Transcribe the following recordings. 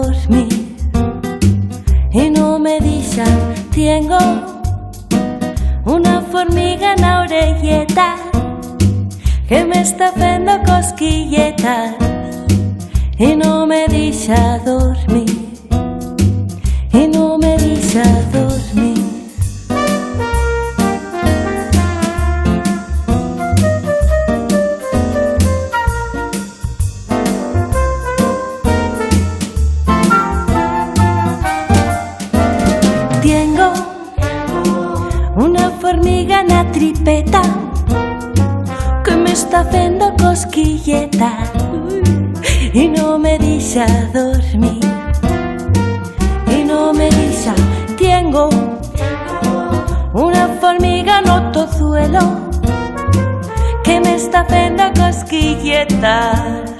dormir y no me deixa. Tengo una formiga na orelleta que me está fendo cosquilletas y no me deixa dormir, y no me deixa dormir. Tengo una formiga na tripeta que me está fendo cosquilletas y no me deixa dormir, y no me deixa. Tengo una formiga no tozuelo que me está fendo cosquilletas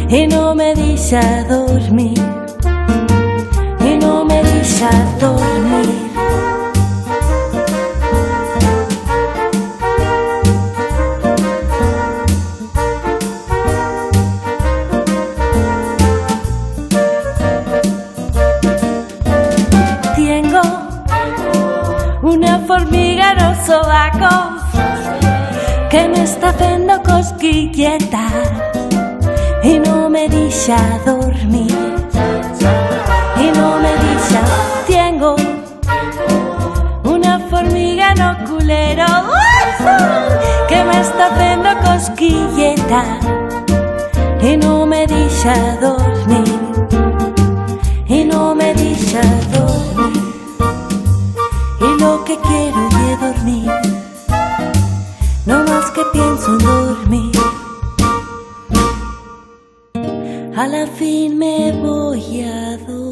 y no me deixa dormir, y no me deixa dormir. Tengo una formiga no sobaco que me está fendo cosquilletas y no me deixa dormir, y no me deixa. Tengo una formiga no culero que me está fendo cosquilletas y no me deixa dormir, y no me deixa dormir. Y lo que quiero es dormir, no más que pienso en dormir. A la fin me voy a dormir.